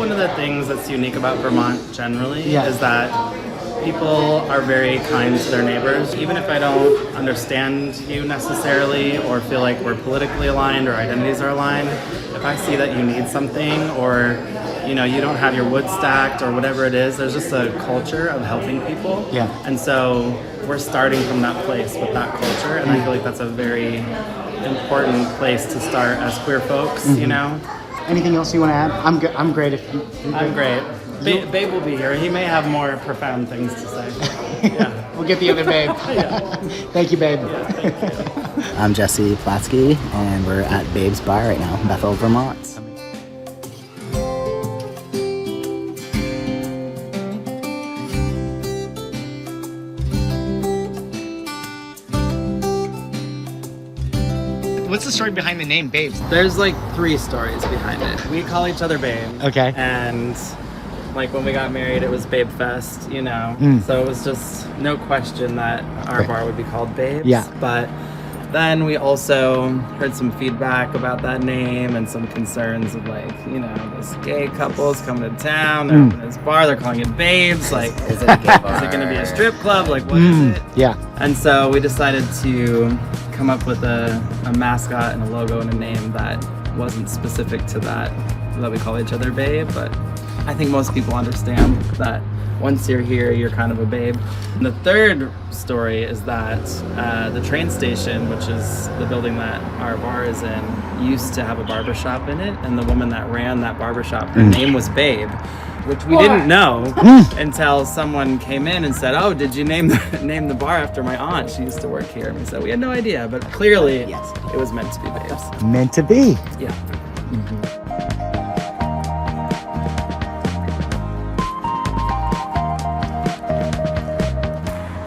one of the things that's unique about Vermont generally is that people are very kind to their neighbors. Even if I don't understand you necessarily or feel like we're politically aligned or identities are aligned, if I see that you need something or you don't have your wood stacked or whatever it is, there's just a culture of helping people. Yeah. And so we're starting from that place with that culture, and I feel like that's a very important place to start as queer folks, Anything else you want to add? I'm great. I'm great. Babe will be here. He may have more profound things to say. Yeah. We'll get the other Babe. Thank you, Babe. Yeah, thank you. I'm Jesse Plotsky, and we're at Babe's Bar right now, Bethel, Vermont. What's the story behind the name Babes? There's like 3 stories behind it. We call each other Babe. Okay. And like when we got married, it was Babe Fest, So it was just no question that our bar would be called Babes. Yeah. But then we also heard some feedback about that name and some concerns of like, this gay couple's coming to town, they're opening this bar, they're calling it Babes. Like, Is it a gay bar? is it going to be a strip club? Like, what is it? Yeah. And so we decided to come up with a mascot and a logo and a name that wasn't specific to that we call each other Babe, but I think most people understand that once you're here, you're kind of a babe. And the third story is that the train station, which is the building that our bar is in, used to have a barbershop in it, and the woman that ran that barbershop, her name was Babe, which we didn't know until someone came in and said, "Oh, did you name the bar after my aunt? She used to work here." And we said we had no idea, but clearly it was meant to be Babes. Meant to be. Yeah.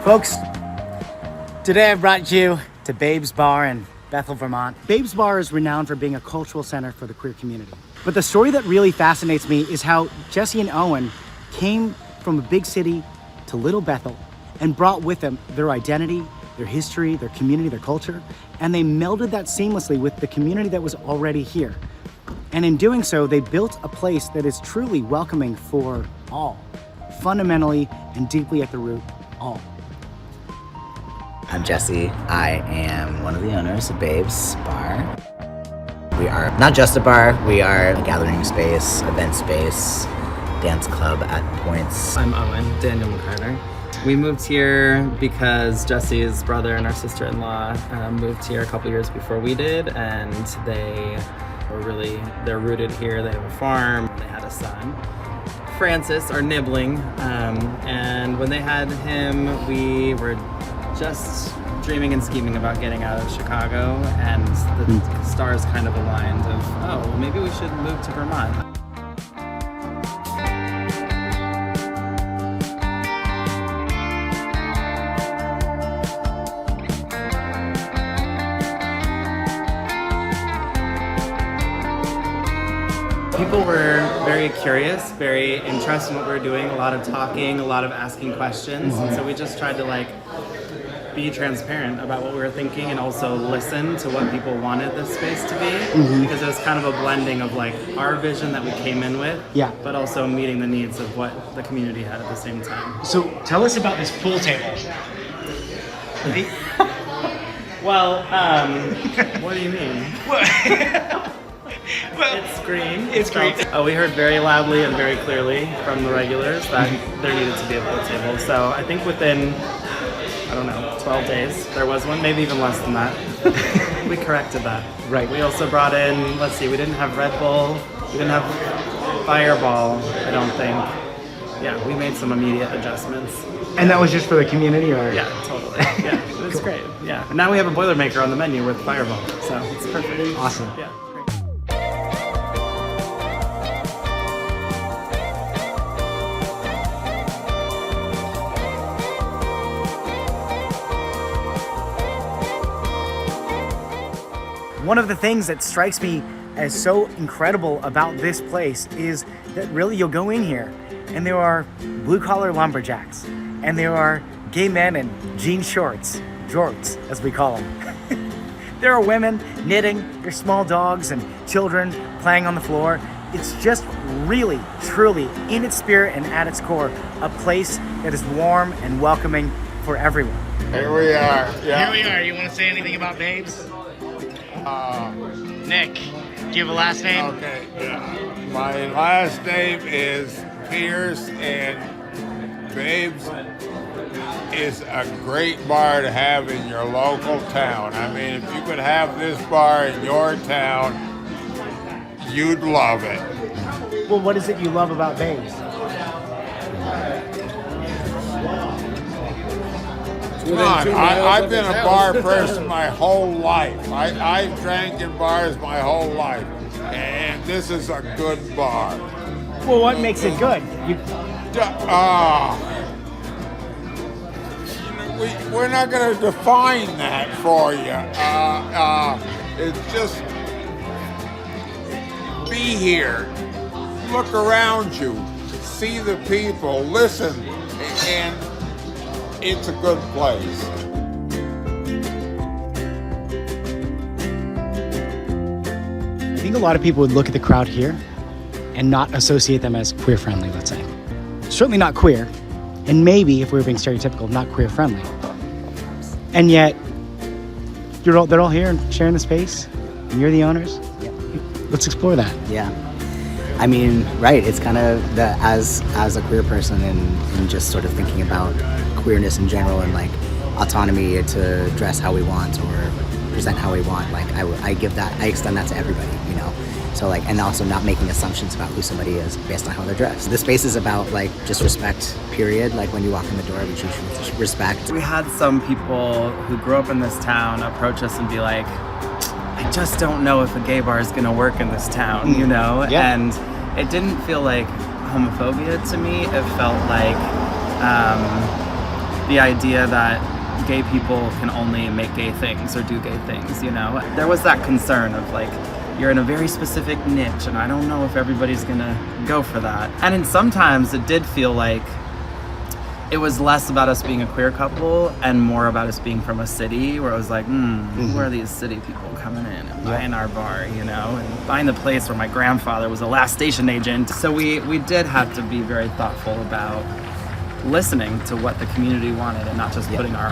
Folks, today I brought you to Babe's Bar in Bethel, Vermont. Babe's Bar is renowned for being a cultural center for the queer community. But the story that really fascinates me is how Jesse and Owen came from a big city to little Bethel and brought with them their identity, their history, their community, their culture, and they melded that seamlessly with the community that was already here. And in doing so, they built a place that is truly welcoming for all, fundamentally and deeply at the root, all. I'm Jesse. I am one of the owners of Babe's Bar. We are not just a bar, we are a gathering space, event space, dance club at points. I'm Owen, Daniel-McCarter. We moved here because Jesse's brother and our sister-in-law moved here a couple years before we did, and they're rooted here. They have a farm, they had a son, Francis, or Nibbling, and when they had him, we were just dreaming and scheming about getting out of Chicago, and the stars kind of aligned of, oh, well, maybe we should move to Vermont. People were very curious, very interested in what we were doing, a lot of talking, a lot of asking questions, and so we just tried to be transparent about what we were thinking and also listen to what people wanted this space to be, because it was kind of a blending of our vision that we came in with, but also meeting the needs of what the community had at the same time. So tell us about this pool table. Well, what do you mean? It's green. It's green. We heard very loudly and very clearly from the regulars that there needed to be a pool table. So I think within, 12 days, there was one, maybe even less than that. We corrected that. Right. We also brought in, we didn't have Red Bull, we didn't have Fireball, I don't think. Yeah, we made some immediate adjustments. And that was just for the community, or? Yeah, totally. Yeah, it's great. Yeah, and now we have a Boilermaker on the menu with Fireball, so it's perfect. Awesome. Yeah. One of the things that strikes me as so incredible about this place is that really you'll go in here and there are blue-collar lumberjacks and there are gay men in jean shorts, jorts as we call them. There are women knitting, there's small dogs and children playing on the floor, It's just really, truly, in its spirit and at its core, a place that is warm and welcoming for everyone. Here we are. Here we are. You want to say anything about Babes? Nick, do you have a last name? Okay. My last name is Pierce, and Babes is a great bar to have in your local town. I mean, if you could have this bar in your town, you'd love it. Well, what is it you love about Babes? Come on, I've been a bar person my whole life. I've drank in bars my whole life, and this is a good bar. Well, what makes it good? We're not going to define that for you. It's just be here, look around you, see the people, listen, and it's a good place. I think a lot of people would look at the crowd here and not associate them as queer friendly, let's say. Certainly not queer, and maybe, if we were being stereotypical, not queer friendly. And yet, they're all here and sharing the space, and you're the owners. Yep. Let's explore that. Yeah. I mean, right, it's kind of as a queer person and just sort of thinking about queerness in general and like autonomy to dress how we want or present how we want, like I extend that to everybody, you know? So like, and also not making assumptions about who somebody is based on how they're dressed. The space is about like just respect, period. Like when you walk in the door, we choose respect. We had some people who grew up in this town approach us and be like, I just don't know if a gay bar is gonna work in this town, you know? Yeah. And it didn't feel like homophobia to me. It felt like the idea that gay people can only make gay things or do gay things, you know? There was that concern of like, you're in a very specific niche and I don't know if everybody's gonna go for that. And then sometimes it did feel like it was less about us being a queer couple and more about us being from a city where it was like, where are these city people coming in and buying our bar, you know, and buying the place where my grandfather was a last station agent. So we did have to be very thoughtful about listening to what the community wanted and not just putting our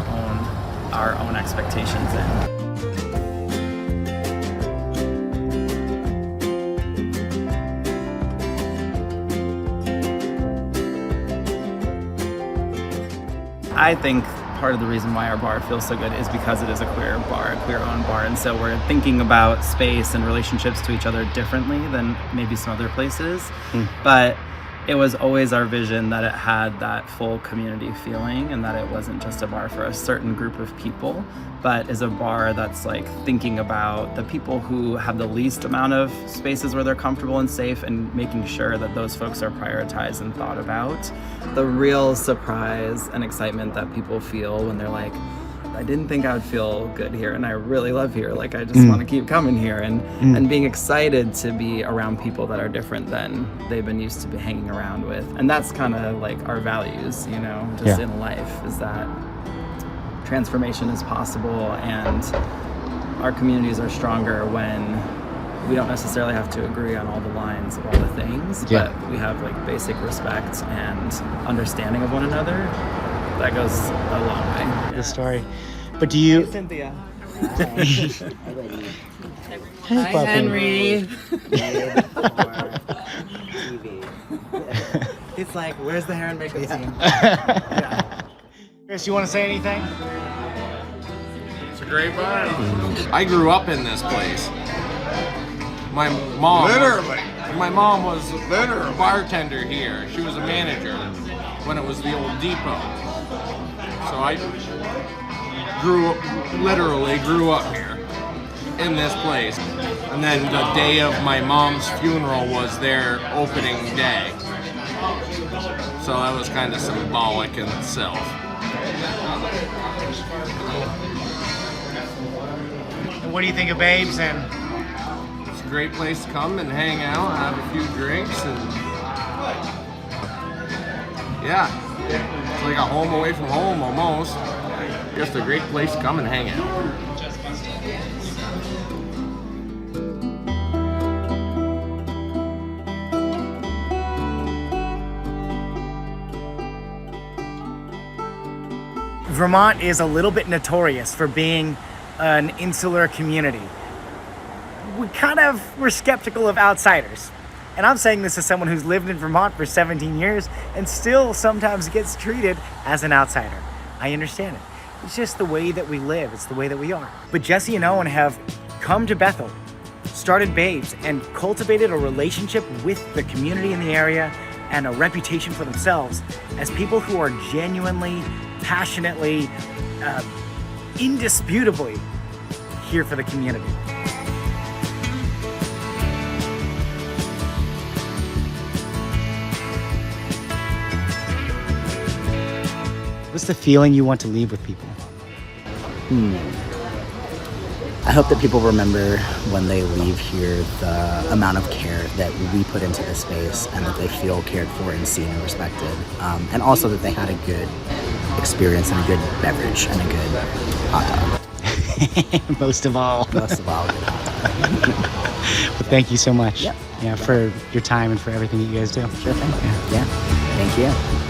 own expectations in. I think part of the reason why our bar feels so good is because it is a queer bar, a queer-owned bar, and so we're thinking about space and relationships to each other differently than maybe some other places. But it was always our vision that it had that full community feeling and that it wasn't just a bar for a certain group of people, but is a bar that's like thinking about the people who have the least amount of spaces where they're comfortable and safe and making sure that those folks are prioritized and thought about. The real surprise and excitement that people feel when they're like, I didn't think I would feel good here and I really love here. Like I just want to keep coming here and being excited to be around people that are different than they've been used to be hanging around with. And that's kind of like our values, you know, just in life, is that transformation is possible and our communities are stronger when we don't necessarily have to agree on all the lines of all the things, but we have like basic respect and understanding of one another. That goes a long way. The story. But do you... Hey, Cynthia. Hey, Hi, Henry. It's like, where's the hair and makeup team? Chris, you want to say anything? It's a great bar. I grew up in this place. My mom was a bartender here. She was a manager when it was the old depot. So I grew up here in this place. And then the day of my mom's funeral was their opening day. So that was kind of symbolic in itself. And what do you think of Babes? And It's a great place to come and hang out, have a few drinks, and yeah. It's like a home away from home almost. Just a great place to come and hang out. Vermont is a little bit notorious for being an insular community. We're skeptical of outsiders. And I'm saying this as someone who's lived in Vermont for 17 years and still sometimes gets treated as an outsider. I understand it. It's just the way that we live. It's the way that we are. But Jesse and Owen have come to Bethel, started Babes, and cultivated a relationship with the community in the area and a reputation for themselves as people who are genuinely, passionately, indisputably here for the community. What's the feeling you want to leave with people? I hope that people remember when they leave here the amount of care that we put into this space, and that they feel cared for and seen and respected. And also that they had a good experience and a good beverage and a good hot dog. Most of all. Most of all, a good hot dog. Well, thank you so much. Yep. Yeah, for your time and for everything that you guys do. Sure thing. Yeah. Thank you.